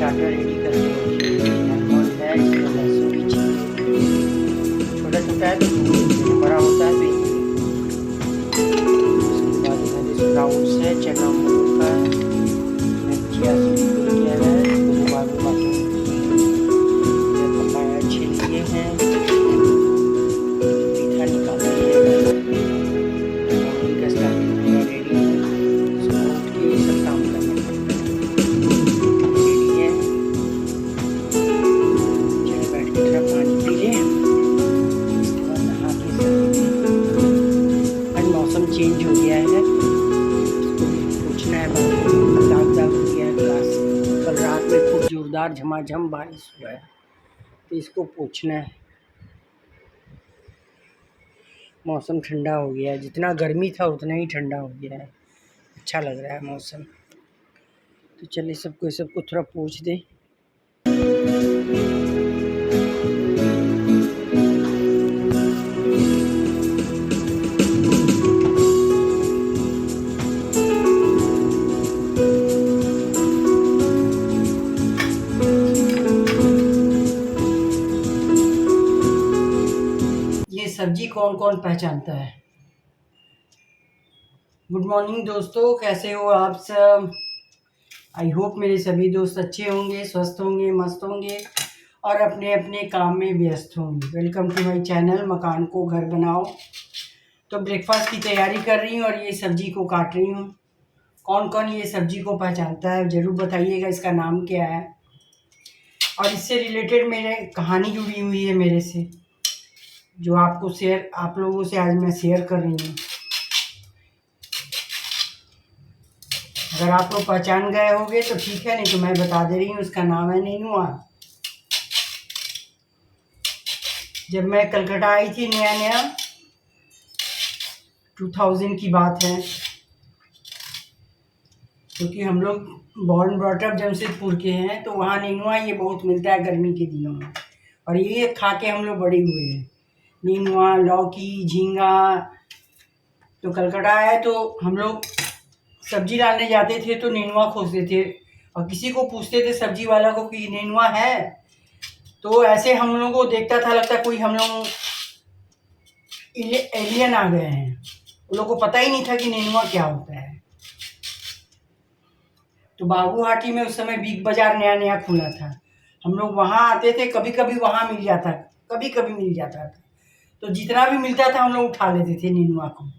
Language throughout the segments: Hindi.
स्टार्टर रेडी करते हैं। और है इसमें लहसुन भी चाहिए, छोटा छोटा है तो बड़ा होता है तो उसके बाद इधर स्प्राउट्स है, चना मूंग का, चिया सीड किया है, उसके बाद पपाया छील लिए हैं, मीठा निकाल लिए हैं, मॉर्निंग का स्टार्टर मेरा रेडी है। सुबह उठ के ये सब काम करना पड़ता है। रेडी है, चलो बैठ के थोड़ा पानी पी लें, उसके बाद नहा के आज मौसम चेंज हो गया है, इसको भी पूछना है, दाग दाग हो गया है ग्लास, कल रात में खूब जोरदार झमाझम बारिश हुआ है तो इसको पूछना है। मौसम ठंडा हो गया है, जितना गर्मी था उतना ही ठंडा हो गया है, अच्छा लग रहा है मौसम। तो चलिए सबको थोड़ा पूछ दें। ये सब्जी कौन कौन पहचानता है? गुड मॉर्निंग दोस्तों, कैसे हो आप सब? आई होप मेरे सभी दोस्त अच्छे होंगे, स्वस्थ होंगे, मस्त होंगे और अपने अपने काम में व्यस्त होंगे। वेलकम टू माय चैनल मकान को घर बनाओ। तो ब्रेकफास्ट की तैयारी कर रही हूँ और ये सब्जी को काट रही हूँ। कौन कौन ये सब्जी को पहचानता है ज़रूर बताइएगा, इसका नाम क्या है। और इससे रिलेटेड मेरे कहानी जुड़ी हुई है मेरे से, जो आप लोगों से आज मैं शेयर कर रही हूँ। अगर आप लोग पहचान गए होंगे तो ठीक है, नहीं तो मैं बता दे रही हूँ। उसका नाम है नेनुआ। जब मैं कलकत्ता आई थी नया नया, 2000 की बात है, क्योंकि हम लोग बॉर्न ब्रॉटअप जमशेदपुर के हैं, तो वहाँ नेनुआ ये बहुत मिलता है गर्मी के दिनों में, और ये खा के हम लोग बड़े हुए हैं। नेनुआ, लौकी, झींगा। तो कलकत्ता आए तो हम लोग सब्जी लाने जाते थे तो नेनुआ खोजते थे, और किसी को पूछते थे सब्जी वाला को कि नेनुआ है, तो ऐसे हम लोगों को देखता था, लगता कोई हम लोग एलियन आ गए हैं। उन लोगों को पता ही नहीं था कि नेनुआ क्या होता है। तो बागूहाटी में उस समय बिग बाजार नया नया खुला था, हम लोग वहाँ आते थे, कभी कभी वहाँ मिल जाता, कभी कभी मिल जाता था, तो जितना भी मिलता था हम लोग उठा लेते थे नेनुआ को।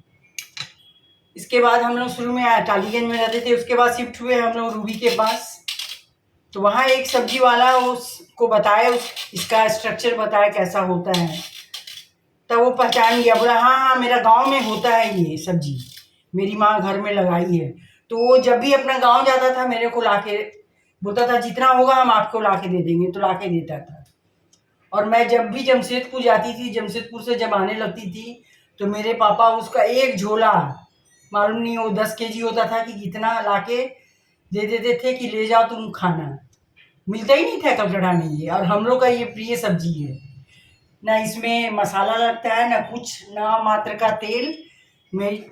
इसके बाद हम लोग शुरू में टालीगंज में रहते थे, उसके बाद शिफ्ट हुए हम लोग रूबी के पास। तो वहाँ एक सब्जी वाला उसको बताया, इसका स्ट्रक्चर बताया कैसा होता है, तब वो पहचान गया, बोला हाँ हाँ मेरा गांव में होता है ये सब्जी, मेरी माँ घर में लगाई है। तो वो जब भी अपना गांव जाता था मेरे को लाके बोलता था जितना होगा हम आपको लाके दे देंगे, तो लाके देता था। और मैं जब भी जमशेदपुर जाती थी, जमशेदपुर से जब आने लगती थी, तो मेरे पापा उसका एक झोला, मालूम नहीं वो 10 केजी होता था कि कितना, लाके दे देते थे कि ले जाओ तुम खाना। मिलता ही नहीं था कलकत्ता में ये, और हम लोग का ये प्रिय सब्जी है। ना इसमें मसाला लगता है, ना कुछ, ना मात्र का तेल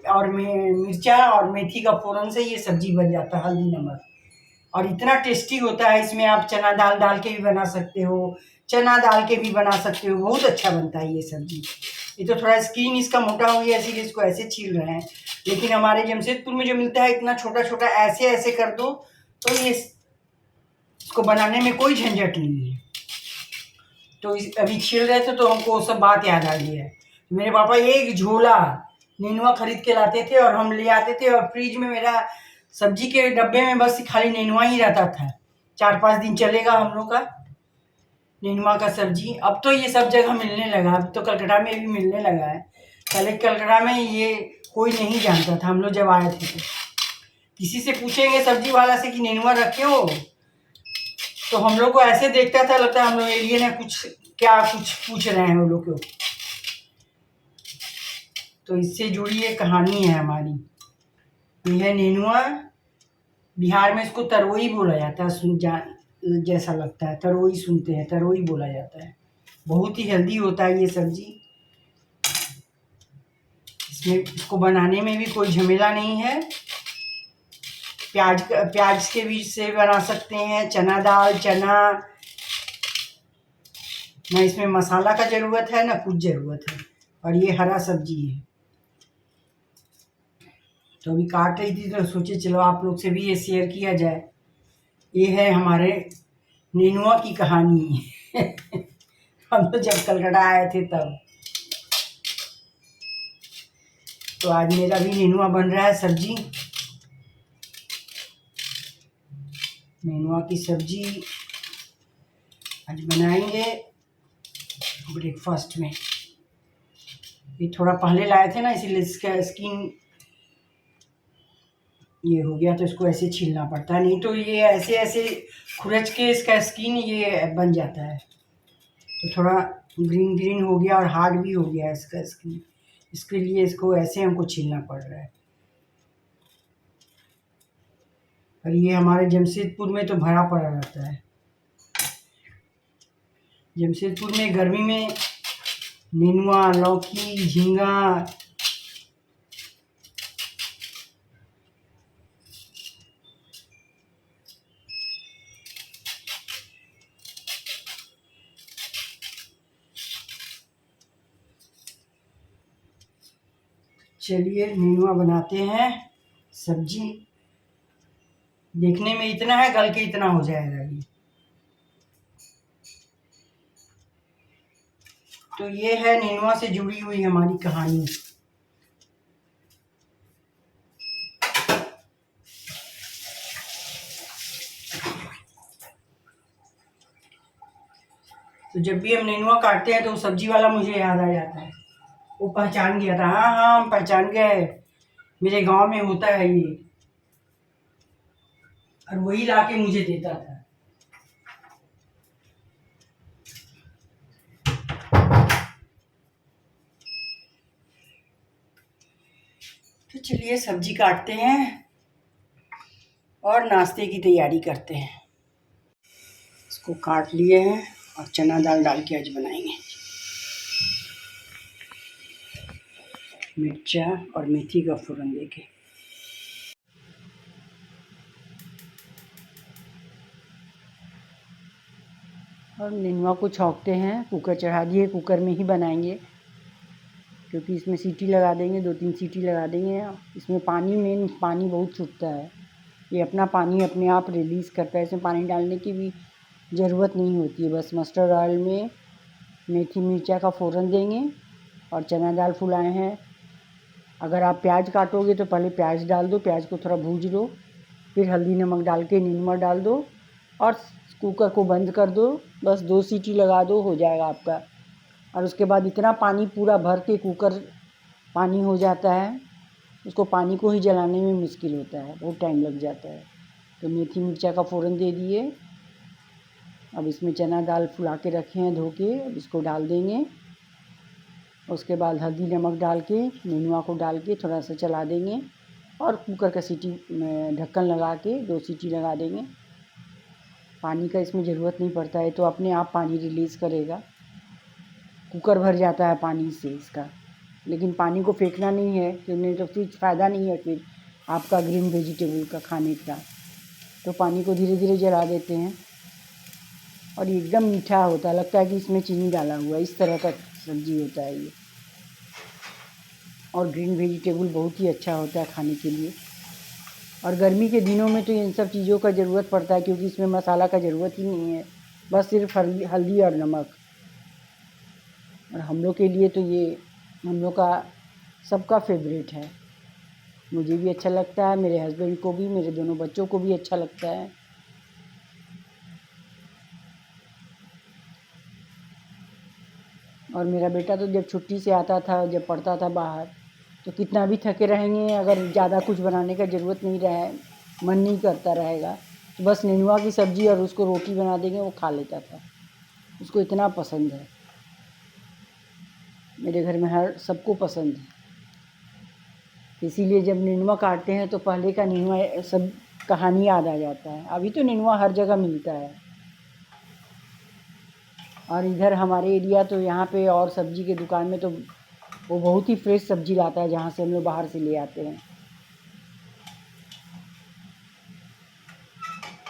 और मिर्चा और मेथी का फोरन से ये सब्जी बन जाता है, हल्दी नमक, और इतना टेस्टी होता है। इसमें आप चना दाल डाल के भी बना सकते हो, चना डाल के भी बना सकते हो, बहुत अच्छा बनता है ये सब्जी। ये तो थोड़ा स्किन इसका मोटा हो गया इसीलिए इसको ऐसे छील रहे हैं, लेकिन हमारे जमशेदपुर में जो मिलता है इतना छोटा छोटा, ऐसे ऐसे कर दो तो ये इसको बनाने में कोई झंझट नहीं है। तो अभी छील रहे थे तो हमको वो सब बात याद आ गई है। मेरे पापा एक झोला नेनुआ खरीद के लाते थे और हम ले आते थे, और फ्रिज में मेरा सब्जी के डब्बे में बस खाली नेनुआ ही रहता था। 4-5 दिन चलेगा हम लोग का नेनुआ का सब्जी। अब तो ये सब जगह मिलने लगा, अब तो कलकत्ता में भी मिलने लगा है। पहले कलकत्ता में ये कोई नहीं जानता था, हम लोग जब आए थे तो किसी से पूछेंगे सब्जी वाला से कि नेनुआ रखे हो, तो हम लोग को ऐसे देखता था, लगता है हम लोग एलियन है, कुछ पूछ रहे हैं वो लोग को। तो इससे जुड़ी एक कहानी है हमारी। यह नेनुआ, बिहार में इसको तरोई बोला जाता है, जैसा लगता है तरोई, सुनते हैं तरोई बोला जाता है। बहुत ही हेल्दी होता है ये सब्जी, इसमें इसको बनाने में भी कोई झमेला नहीं है। प्याज के बीज से बना सकते हैं, चना दाल, चना। ना इसमें मसाला का ज़रूरत है ना कुछ ज़रूरत है, और ये हरा सब्जी है। तो अभी काट रही थी तो सोचे चलो आप लोग से भी ये शेयर किया जाए। ये है हमारे नेनुआ की कहानी। हम तो जब कलकत्ता आए थे तब। तो आज मेरा भी नेनुआ बन रहा है सब्जी। नेनुआ की सब्जी आज बनाएंगे ब्रेकफास्ट में। ये थोड़ा पहले लाए थे ना, इसीलिए इसका स्किन ये हो गया, तो इसको ऐसे छीलना पड़ता है, नहीं तो ये ऐसे ऐसे खुरच के इसका स्किन ये बन जाता है। तो थोड़ा ग्रीन ग्रीन हो गया और हार्ड भी हो गया इसका स्किन, इसके लिए इसको ऐसे हमको छीलना पड़ रहा है। और ये हमारे जमशेदपुर में तो भरा पड़ा रहता है। जमशेदपुर में गर्मी में नेनुआ, लौकी, झींगा, चलिए नेनुआ बनाते हैं सब्जी। देखने में इतना है, गल के इतना हो जाएगा ये। तो ये है नेनुआ से जुड़ी हुई हमारी कहानी। तो जब भी हम नेनुआ काटते हैं तो सब्जी वाला मुझे याद आ जाता है। वो पहचान गया था, हाँ हाँ हम पहचान गए, मेरे गांव में होता है ये, और वही लाके मुझे देता था। तो चलिए सब्जी काटते हैं और नाश्ते की तैयारी करते हैं। इसको काट लिए हैं और चना दाल डाल के आज बनाएंगे। मिर्चा और मेथी का फ़ोरन देके। और नेनुआ को छौंकते हैं, कुकर चढ़ा दिए, कुकर में ही बनाएंगे क्योंकि इसमें सीटी लगा देंगे, 2-3 सीटी लगा देंगे। इसमें पानी बहुत छूटता है, ये अपना पानी अपने आप रिलीज़ करता है, इसमें पानी डालने की भी ज़रूरत नहीं होती है। बस मस्टर्ड ऑयल में मेथी मिर्चा का फ़ोरन देंगे और चना दाल फुलाए हैं। अगर आप प्याज काटोगे तो पहले प्याज डाल दो, प्याज को थोड़ा भूज लो, फिर हल्दी नमक डाल के नेनुआ डाल दो और कुकर को बंद कर दो। बस 2 सीटी लगा दो, हो जाएगा आपका। और उसके बाद इतना पानी पूरा भर के कुकर पानी हो जाता है, उसको पानी को ही जलाने में मुश्किल होता है, बहुत टाइम लग जाता है। तो मेथी मिर्चा का फ़ोरन दे दिए। अब इसमें चना दाल फुला के रखे हैं धो के, अब इसको डाल देंगे। उसके बाद हल्दी नमक डाल के नेनुआ को डाल के थोड़ा सा चला देंगे और कुकर का सीटी में ढक्कन लगा के 2 सीटी लगा देंगे। पानी का इसमें ज़रूरत नहीं पड़ता है, तो अपने आप पानी रिलीज़ करेगा। कुकर भर जाता है पानी से इसका, लेकिन पानी को फेंकना नहीं है क्योंकि नहीं तो फिर फ़ायदा नहीं है फिर आपका ग्रीन वेजिटेबल का खाने का। तो पानी को धीरे धीरे जला देते हैं और एकदम मीठा होता है, लगता है कि इसमें चीनी डाला हुआ है, इस तरह का सब्ज़ी होता है ये। और ग्रीन वेजिटेबल बहुत ही अच्छा होता है खाने के लिए। और गर्मी के दिनों में तो इन सब चीज़ों का ज़रूरत पड़ता है क्योंकि इसमें मसाला का ज़रूरत ही नहीं है, बस सिर्फ हल्दी और नमक। और हम लोग के लिए तो ये हम लोग का सबका फेवरेट है। मुझे भी अच्छा लगता है, मेरे हस्बैंड को भी, मेरे दोनों बच्चों को भी अच्छा लगता है। और मेरा बेटा तो जब छुट्टी से आता था, जब पढ़ता था बाहर, तो कितना भी थके रहेंगे, अगर ज़्यादा कुछ बनाने का ज़रूरत नहीं रहे, मन नहीं करता रहेगा, तो बस नेनुआ की सब्ज़ी और उसको रोटी बना देंगे, वो खा लेता था। उसको इतना पसंद है, मेरे घर में हर सबको पसंद है। इसीलिए जब नेनुआ काटते हैं तो पहले का नेनुआ सब कहानी याद आ जाता है। अभी तो नेनुआ हर जगह मिलता है। और इधर हमारे एरिया तो यहाँ पे और सब्ज़ी के दुकान में तो वो बहुत ही फ्रेश सब्ज़ी लाता है, जहाँ से हम लोग बाहर से ले आते हैं।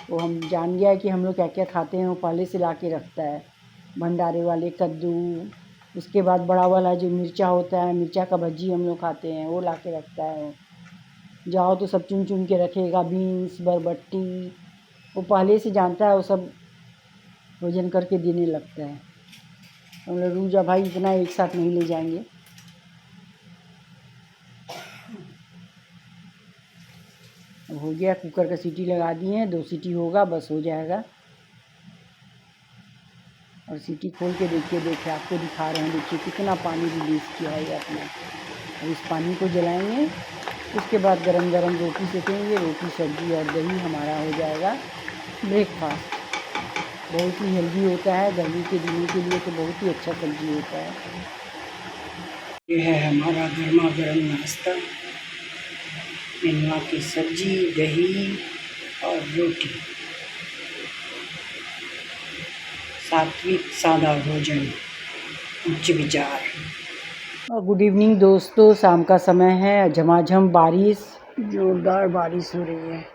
वो हम जान गया है कि हम लोग क्या क्या खाते हैं, वो पहले से ला के रखता है। भंडारे वाले कद्दू, उसके बाद बड़ा वाला जो मिर्चा होता है, मिर्चा का भज्जी हम लोग खाते हैं, वो ला के रखता है। जाओ तो सब चुन चुन के रखेगा, बीन्स, बरबट्टी, वो पहले से जानता है, वो सब भोजन करके देने लगता है। हम लोग रूजा भाई इतना एक साथ नहीं ले जाएंगे। अब हो गया, कुकर का सीटी लगा दिए हैं, 2 सीटी होगा बस हो जाएगा। और सीटी खोल के देखिए आपको दिखा रहे हैं, देखिए कितना पानी रिलीज़ किया है ये अपना। अब इस पानी को जलाएंगे, उसके बाद गरम गरम रोटी सेकेंगे। रोटी सब्जी और दही हमारा हो जाएगा ब्रेकफास्ट। बहुत ही हेल्दी होता है, गर्मी के दिनों के लिए तो बहुत ही अच्छा सब्जी होता है। ये है हमारा गर्मा गर्म नाश्ता, नेनुआ की सब्जी, दही और रोटी। सात्विक सादा भोजन, उच्च विचार। और गुड इवनिंग दोस्तों, शाम का समय है, झमाझम बारिश, जोरदार बारिश हो रही है।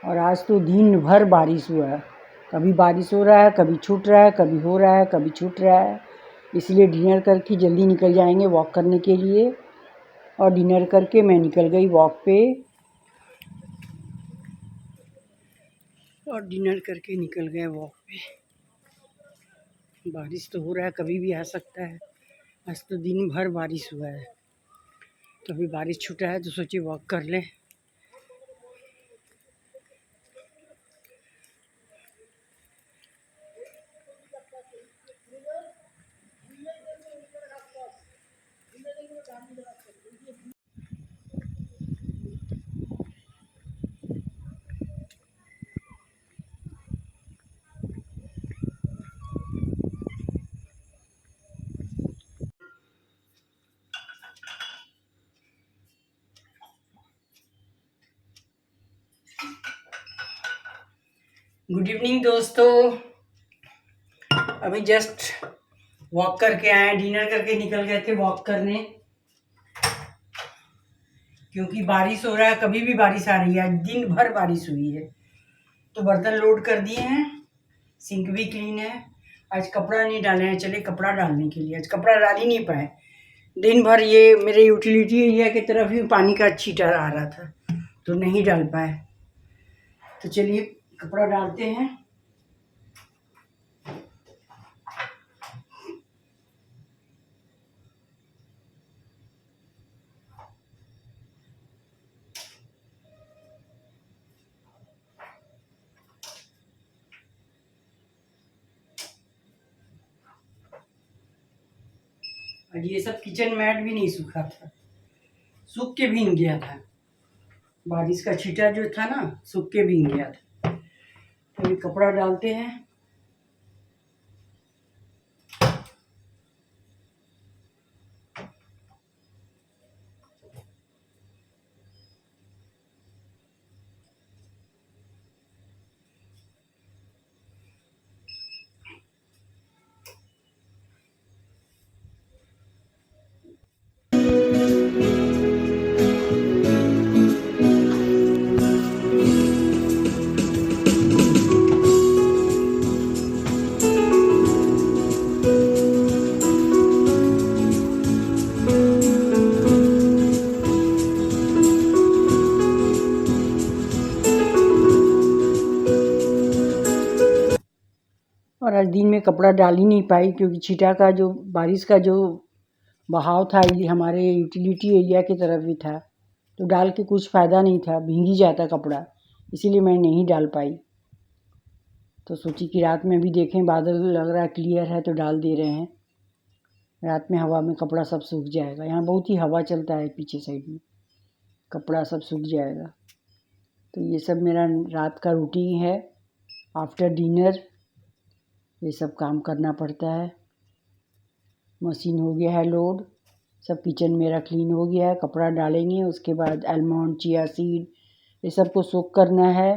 और आज तो दिन भर बारिश हुआ है, कभी बारिश हो रहा है, कभी छूट रहा है, कभी हो रहा है, कभी छूट रहा है। इसलिए डिनर करके जल्दी निकल जाएंगे वॉक करने के लिए। और डिनर करके मैं निकल गई वॉक पे। और डिनर करके निकल गए वॉक पे। बारिश तो हो रहा है, कभी भी आ सकता है। आज तो दिन भर बारिश हुआ है, तो अभी बारिश छूटा है तो सोचिए वॉक कर लें। गुड इवनिंग दोस्तों, अभी जस्ट वॉक करके आए, डिनर करके निकल गए थे वॉक करने। क्योंकि बारिश हो रहा है, कभी भी बारिश आ रही है, आज दिन भर बारिश हुई है। तो बर्तन लोड कर दिए हैं, सिंक भी क्लीन है। आज कपड़ा नहीं डाले हैं, चले कपड़ा डालने के लिए। आज कपड़ा डाल ही नहीं पाए, दिन भर ये मेरे यूटिलिटी एरिया की तरफ ही पानी का छींटा आ रहा था, तो नहीं डाल पाए। तो चलिए कपड़ा डालते हैं। और ये सब किचन मैट भी नहीं सूखा था, सूख के भीग गया था। बारिश का छींटा जो था ना, सूख के भीग गया था। तो अभी कपड़ा डालते हैं। और आज दिन में कपड़ा डाल ही नहीं पाई, क्योंकि छींटा का जो बारिश का जो बहाव था ये हमारे यूटिलिटी एरिया की तरफ भी था, तो डाल के कुछ फ़ायदा नहीं था, भीग ही जाता कपड़ा। इसीलिए मैं नहीं डाल पाई। तो सोची कि रात में भी देखें, बादल लग रहा है क्लियर है, तो डाल दे रहे हैं। रात में हवा में कपड़ा सब सूख जाएगा। यहाँ बहुत ही हवा चलता है पीछे साइड में, कपड़ा सब सूख जाएगा। तो ये सब मेरा रात का रूटीन है। आफ्टर डिनर ये सब काम करना पड़ता है। मशीन हो गया है लोड, सब किचन मेरा क्लीन हो गया है। कपड़ा डालेंगे, उसके बाद आलमंड, चिया सीड, ये सब को सोक करना है।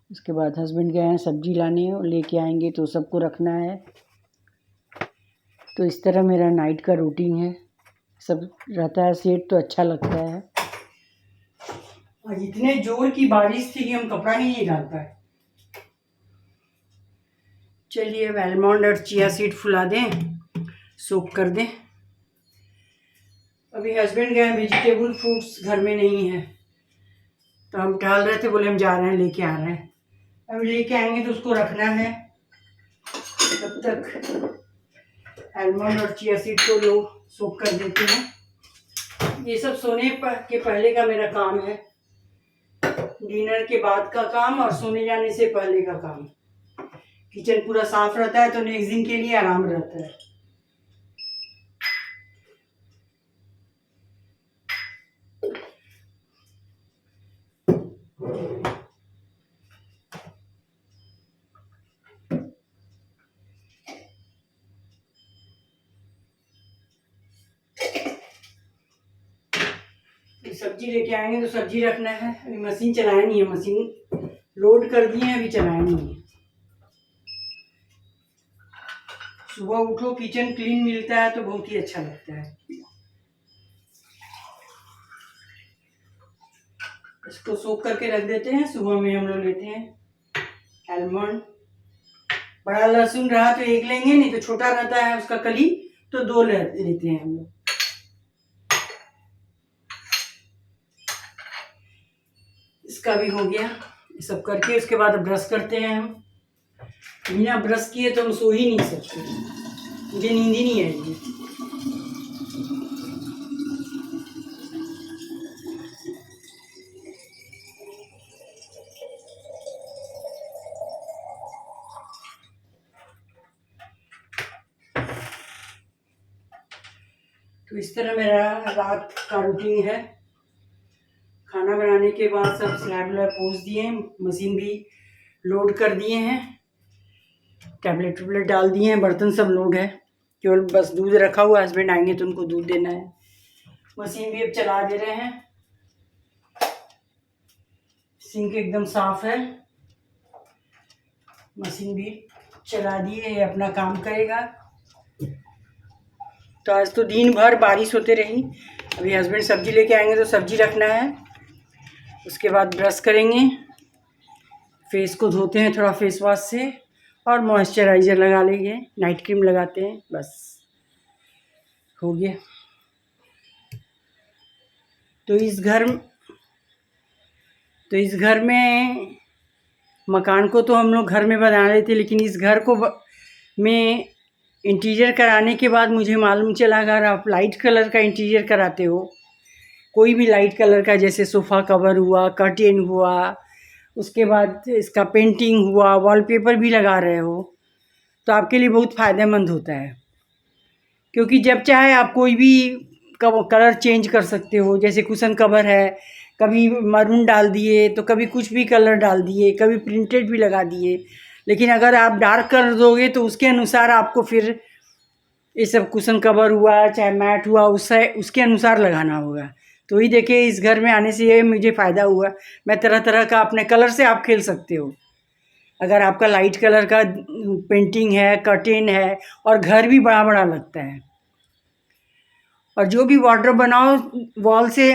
उसके बाद हस्बैंड गए हैं सब्जी लाने, लेके आएंगे तो सबको रखना है। तो इस तरह मेरा नाइट का रूटीन है, सब रहता है सेट, तो अच्छा लगता है। आज इतने जोर की बारिश थी कि हम कपड़ा ही नहीं डाल पाए। चलिए अब आलमंड और चिया सीड फुला दें, सोक कर दें। अभी हस्बैंड गए, वेजिटेबल फ्रूट्स घर में नहीं है, तो हम टहल रहे थे, बोले हम जा रहे हैं, लेके आ रहे हैं। अब लेके आएंगे तो उसको रखना है। तब तक आलमंड और चिया सीड को लोग सोक कर देते हैं। ये सब सोने के पहले का मेरा काम है, डिनर के बाद का काम और सोने जाने से पहले का काम। किचन पूरा साफ रहता है तो नेक्स्ट दिन के लिए आराम रहता है। सब्जी लेके आएंगे तो सब्जी रखना है। अभी मशीन चलाया नहीं है, मशीन लोड कर दिए हैं, अभी चलाया नहीं है। सुबह उठो, किचन क्लीन मिलता है तो बहुत ही अच्छा लगता है। इसको सोख करके रख देते हैं। सुबह में हम लोग लेते हैं आलमंड। बड़ा लहसुन रहा तो एक लेंगे, नहीं तो छोटा रहता है उसका कली तो दो लेते हैं हम लोग। इसका भी हो गया। ये सब करके उसके बाद ब्रश करते हैं हम। बिना ब्रश किए तो हम सो ही नहीं सकते, मुझे नींद ही नहीं आएगी। तो इस तरह मेरा रात का रूटीन है। खाना बनाने के बाद सब स्लैब पोंछ दिए, मशीन भी लोड कर दिए हैं, टैबलेट वैबलेट डाल दिए हैं, बर्तन सब लोड है, केवल बस दूध रखा हुआ। हस्बैंड आएंगे तो उनको दूध देना है। मशीन भी अब चला दे रहे हैं। सिंक एकदम साफ है, मशीन भी चला दिए, ये अपना काम करेगा। तो आज तो दिन भर बारिश होते रही। अभी हस्बैंड सब्जी लेके आएंगे तो सब्जी रखना है। उसके बाद ब्रश करेंगे, फेस को धोते हैं थोड़ा फेस वॉश से और मॉइस्चराइज़र लगा लेंगे, नाइट क्रीम लगाते हैं, बस हो गया। तो इस घर में मकान को तो हम लोग घर में बना रहे थे, लेकिन इस घर को में इंटीरियर कराने के बाद मुझे मालूम चला, अगर आप लाइट कलर का इंटीरियर कराते हो, कोई भी लाइट कलर का, जैसे सोफ़ा कवर हुआ, कर्टेन हुआ, उसके बाद इसका पेंटिंग हुआ, वॉलपेपर भी लगा रहे हो, तो आपके लिए बहुत फ़ायदेमंद होता है। क्योंकि जब चाहे आप कोई भी कलर चेंज कर सकते हो। जैसे कुशन कवर है, कभी मरून डाल दिए तो कभी कुछ भी कलर डाल दिए, कभी प्रिंटेड भी लगा दिए। लेकिन अगर आप डार्क कर दोगे तो उसके अनुसार आपको फिर ये सब कुशन कवर हुआ चाहे मैट हुआ उसके अनुसार लगाना होगा। तो ही देखिए, इस घर में आने से ये मुझे फ़ायदा हुआ, मैं तरह तरह का अपने कलर से आप खेल सकते हो। अगर आपका लाइट कलर का पेंटिंग है, कर्टेन है, और घर भी बड़ा बड़ा लगता है। और जो भी वार्डरोब बनाओ वॉल से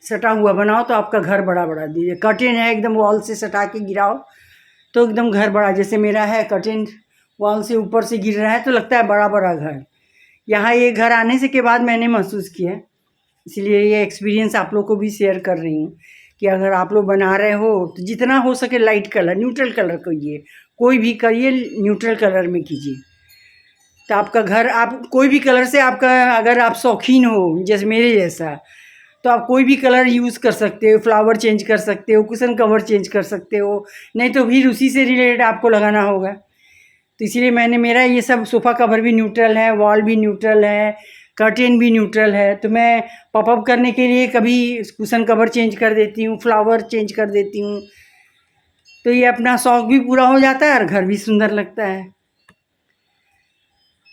सटा हुआ बनाओ तो आपका घर बड़ा बड़ा दीजिए। कर्टेन है एकदम वॉल से सटा के गिराओ तो एकदम घर बड़ा, जैसे मेरा है कर्टेन वॉल से ऊपर से गिर रहा है तो लगता है बड़ा बड़ा घर। यहाँ ये घर आने से के बाद मैंने महसूस किया, इसलिए ये एक्सपीरियंस आप लोग को भी शेयर कर रही हूँ कि अगर आप लोग बना रहे हो तो जितना हो सके लाइट कलर, न्यूट्रल कलर करिए, कोई भी करिए न्यूट्रल कलर में कीजिए। तो आपका घर, आप कोई भी कलर से, आपका अगर आप शौकीन हो जैसे मेरे जैसा, तो आप कोई भी कलर यूज़ कर सकते हो, फ्लावर चेंज कर सकते हो, कुशन कवर चेंज कर सकते हो, नहीं तो फिर उसी से रिलेटेड आपको लगाना होगा। तो इसीलिए मेरा ये सब सोफ़ा कवर भी न्यूट्रल है, वॉल भी न्यूट्रल है, कर्टेन भी न्यूट्रल है। तो मैं पॉपअप करने के लिए कभी कुशन कवर चेंज कर देती हूँ, फ्लावर चेंज कर देती हूँ, तो ये अपना शौक़ भी पूरा हो जाता है और घर भी सुंदर लगता है।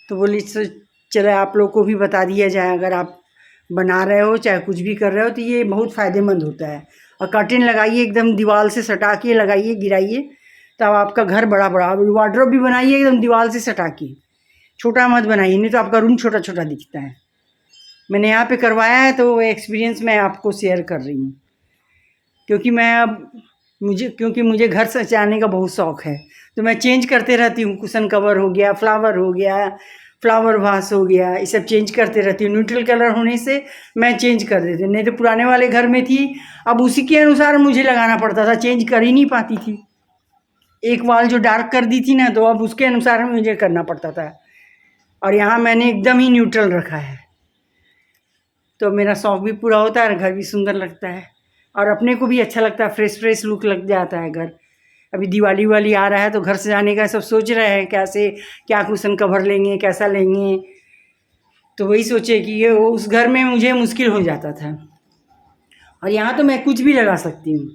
तो बोली चले आप लोग को भी बता दिया जाए, अगर आप बना रहे हो चाहे कुछ भी कर रहे हो तो ये बहुत फ़ायदेमंद होता है। और कर्टेन लगाइए, एकदम दीवार से सटा के लगाइए, गिराइए, तब आपका घर बड़ा बड़ा। वार्डरोब भी बनाइए एकदम दीवार से सटा के, छोटा मत बनाइए, नहीं तो आपका रूम छोटा छोटा दिखता है। मैंने यहाँ पे करवाया है तो वो एक्सपीरियंस मैं आपको शेयर कर रही हूँ। क्योंकि मुझे घर सजाने का बहुत शौक़ है, तो मैं चेंज करते रहती हूँ। कुशन कवर हो गया, फ्लावर हो गया, फ्लावर वास हो गया, ये सब चेंज करते रहती हूँ। न्यूट्रल कलर होने से मैं चेंज कर देती हूँ, नहीं तो पुराने वाले घर में थी, अब उसी के अनुसार मुझे लगाना पड़ता था, चेंज कर ही नहीं पाती थी। एक वाल जो डार्क कर दी थी ना, तो अब उसके अनुसार मुझे करना पड़ता था। और यहाँ मैंने एकदम ही न्यूट्रल रखा है, तो मेरा शौक़ भी पूरा होता है और घर भी सुंदर लगता है और अपने को भी अच्छा लगता है, फ्रेश लुक लग जाता है घर। अभी दिवाली वाली आ रहा है तो घर सजाने का सब सोच रहे हैं, कैसे क्या कुशन कवर लेंगे, कैसा लेंगे। तो वही सोचे कि ये उस घर में मुझे मुश्किल हो जाता था, और यहाँ तो मैं कुछ भी लगा सकती हूँ।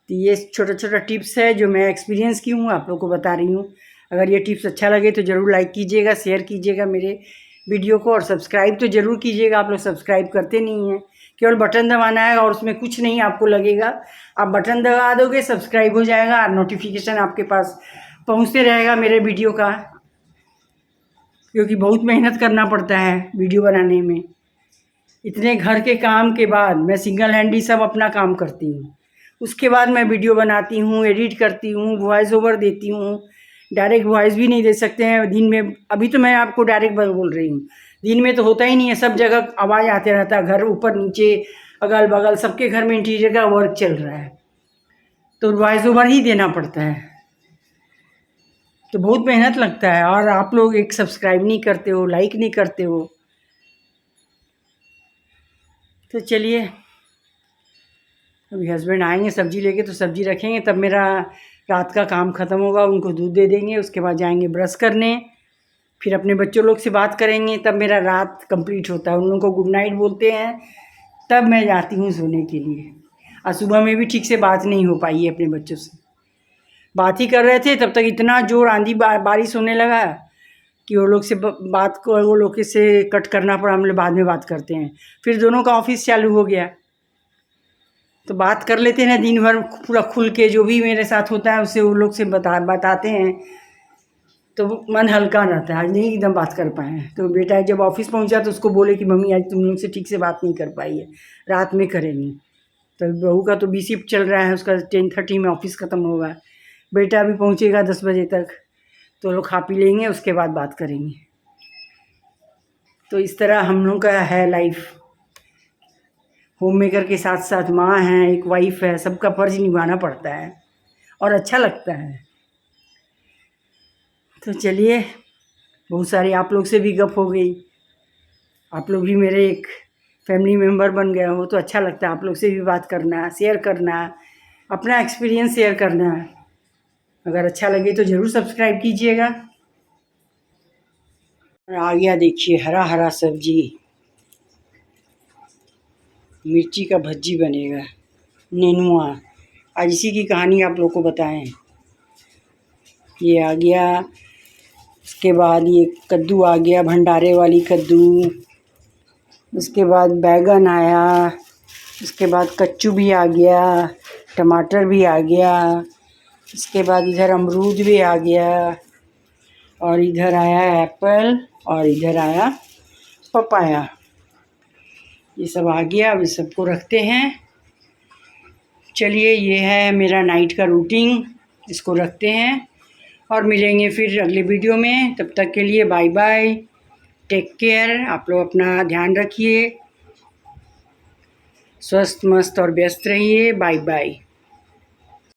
तो ये छोटा टिप्स है जो मैं एक्सपीरियंस की हूँ, आप लोग को बता रही हूँ। अगर ये टिप्स अच्छा लगे तो ज़रूर लाइक कीजिएगा, शेयर कीजिएगा मेरे वीडियो को, और सब्सक्राइब तो ज़रूर कीजिएगा। आप लोग सब्सक्राइब करते नहीं हैं, केवल बटन दबाना है और उसमें कुछ नहीं आपको लगेगा। आप बटन दबा दोगे, सब्सक्राइब हो जाएगा और नोटिफिकेशन आपके पास पहुँचते रहेगा मेरे वीडियो का, क्योंकि बहुत मेहनत करना पड़ता है वीडियो बनाने में। इतने घर के काम के बाद मैं सिंगल हैंडी सब अपना काम करती हूँ, उसके बाद मैं वीडियो बनाती हूँ, एडिट करती हूँ, वॉइस ओवर देती हूँ। डायरेक्ट वॉइस भी नहीं दे सकते हैं दिन में, अभी तो मैं आपको डायरेक्ट बोल रही हूँ, दिन में तो होता ही नहीं है, सब जगह आवाज़ आते रहता है, घर ऊपर नीचे अगल बगल सबके घर में इंटीरियर का वर्क चल रहा है, तो वॉइस ओवर ही देना पड़ता है, तो बहुत मेहनत लगता है। और आप लोग एक सब्सक्राइब नहीं करते हो, लाइक नहीं करते हो। तो चलिए, अभी हस्बैंड आएंगे सब्ज़ी लेके, तो सब्ज़ी रखेंगे, तब मेरा रात का काम ख़त्म होगा। उनको दूध दे देंगे, उसके बाद जाएंगे ब्रश करने, फिर अपने बच्चों लोग से बात करेंगे, तब मेरा रात कंप्लीट होता है। उन लोगों को गुड नाइट बोलते हैं, तब मैं जाती हूँ सोने के लिए। और सुबह में भी ठीक से बात नहीं हो पाई है अपने बच्चों से। बात ही कर रहे थे, तब तक इतना जोर आंधी बारिश होने लगा कि वो लोग से बात को वो लोग से कट करना पड़ा। हम लोग बाद में बात करते हैं। फिर दोनों का ऑफिस चालू हो गया, तो बात कर लेते हैं दिन भर पूरा खुल के, जो भी मेरे साथ होता है उससे वो लोग से बताते हैं, तो मन हल्का रहता है। आज नहीं एकदम बात कर पाए हैं, तो बेटा जब ऑफिस पहुंचा तो उसको बोले कि मम्मी आज तुम लोग से ठीक से बात नहीं कर पाई है, रात में करेंगी। तो बहू का तो 20 शिफ्ट चल रहा है, उसका 10:30 में ऑफिस ख़त्म होगा। बेटा भी पहुंचेगा 10 बजे तक, तो लोग खा पी लेंगे, उसके बाद बात करेंगे। तो इस तरह हम लोग का है लाइफ। होम मेकर के साथ साथ माँ है, एक वाइफ है, सबका फ़र्ज़ निभाना पड़ता है और अच्छा लगता है। तो चलिए, बहुत सारी आप लोग से भी गप हो गई, आप लोग भी मेरे एक फैमिली मेम्बर बन गए हो, तो अच्छा लगता है आप लोग से भी बात करना, शेयर करना, अपना एक्सपीरियंस शेयर करना। अगर अच्छा लगे तो ज़रूर सब्सक्राइब कीजिएगा। आ गया देखिए हरा हरा सब्जी, मिर्ची का भज्जी बनेगा, नेनुआ। आज इसी की कहानी आप लोग को बताएं। ये आ गया, उसके बाद ये कद्दू आ गया, भंडारे वाली कद्दू। उसके बाद बैगन आया, उसके बाद कच्चू भी आ गया, टमाटर भी आ गया, उसके बाद इधर अमरूद भी आ गया, और इधर आया एप्पल, और इधर आया पपाया। ये सब आ गया। अब इस सबको रखते हैं। चलिए, ये है मेरा नाइट का रूटीन, इसको रखते हैं और मिलेंगे फिर अगले वीडियो में। तब तक के लिए बाय बाय, टेक केयर। आप लोग अपना ध्यान रखिए, स्वस्थ मस्त और व्यस्त रहिए। Bye bye.